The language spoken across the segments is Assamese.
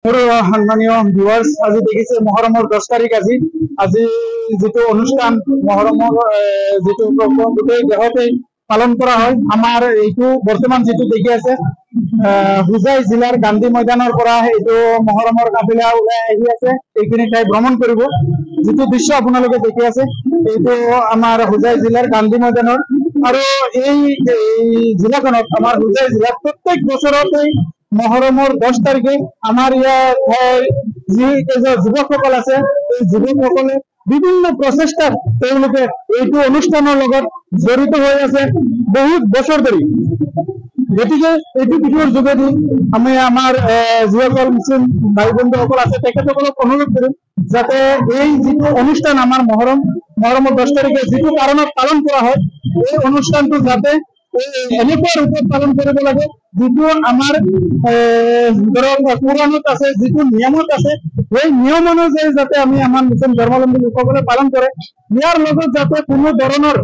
মোৰ সন্মানীয় ভিউৱাৰ্ছ, আজি দেখিছে মহৰমৰ 10 তাৰিখ। আজি যিটো অনুষ্ঠান মহৰমৰ যিটো গোটেই দেশতে পালন কৰা হয়, আমাৰ এইটো বৰ্তমান যিটো দেখি আছে হুজাই জিলাৰ গান্ধী ময়দানৰ পৰা এইটো মহৰমৰ কাফিলা ওলাই আহি আছে। এইখিনি ঠাই ভ্ৰমণ কৰিব। যিটো দৃশ্য আপোনালোকে দেখি আছে এইটো আমাৰ হুজাই জিলাৰ গান্ধী ময়দানৰ। আৰু এই জিলাখনত আমাৰ হুজাই জিলাত প্ৰত্যেক বছৰতে মহৰমৰ 10 তাৰিখে আমাৰ ইয়াৰ যি যুৱকসকল আছে, এই যুৱকসকলে বিভিন্ন প্ৰচেষ্টাত তেওঁলোকে এইটো অনুষ্ঠানৰ লগত জড়িত হৈ আছে বহুত বছৰ ধৰি। গতিকে এইটো ভিডিঅ'ৰ যোগেদি আমি আমাৰ যিসকল মুছলিম ভাই বন্ধুসকল আছে তেখেতসকলক অনুৰোধ কৰিম যাতে এই যিটো অনুষ্ঠান আমাৰ মহৰমৰ 10 তাৰিখে যিটো কাৰণত পালন কৰা হয়, এই অনুষ্ঠানটো যাতে এনেকুৱা ৰূপত পালন কৰিব লাগে যিটো আমাৰ কোৰাণত আছে, যিটো নিয়মত আছে, সেই নিয়ম অনুযায়ী যাতে আমি আমাৰ মুছলিম ধৰ্মাৱলম্বী লোকসকলে পালন কৰে। ইয়াৰ লগত যাতে কোনো ধৰণৰ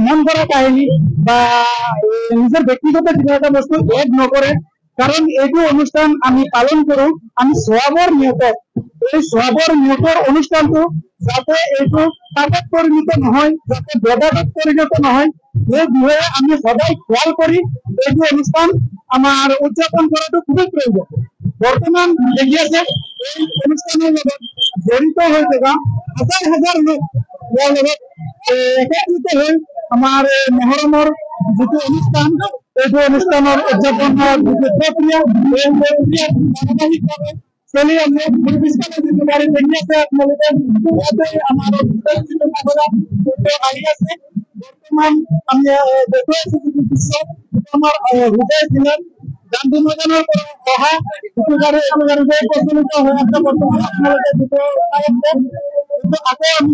মন কৰা কাহিনী বা নিজৰ ব্যক্তিগত কিবা এটা বস্তু এড নকৰে। কাৰণ এইটো অনুষ্ঠান আমি পালন কৰো আমি সোৱাবৰ নিয়তত। এই সোৱাবৰ নিয়তৰ অনুষ্ঠানটো যাতে এইটো পাপত পৰিণত নহয়, যাতে বেদাতত পৰিণত নহয়, এই বিষয়ে আমি সদায় খেয়াল কৰি এইটো অনুষ্ঠান আমাৰ উদযাপন কৰাটো খুবেই প্ৰয়োজন। বৰ্তমান দেখি আছে এই অনুষ্ঠানৰ লগত জড়িত হৈ থকা হাজাৰ হাজাৰ লোক ইয়াৰ লগত একত্ৰিত হৈ আমাৰ মহৰমৰ যিটো অনুষ্ঠান, এইটো অনুষ্ঠানৰ উদযাপনৰ যিটো প্ৰক্ৰিয়া, এই প্ৰক্ৰিয়াত ধাৰাবাহিকভাৱে চলি আছে। পিছফালে যিটো গাড়ী দেখি আছে আপোনালোকে, ইয়াতে আমাৰ যিটো কাফেলা আহি আছে। বৰ্তমান আমি দেখুৱাইছো যিটো দৃশ্য, আমাৰ হুজাই জিলাৰ গান্ধী ময়দানৰ পৰা অহা যিটো গাড়ী প্ৰচলিত হৈ আছে। বৰ্তমান আপোনালোকে যিটো চাই আছে সেইটো আকৌ আমি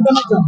জনাইছো।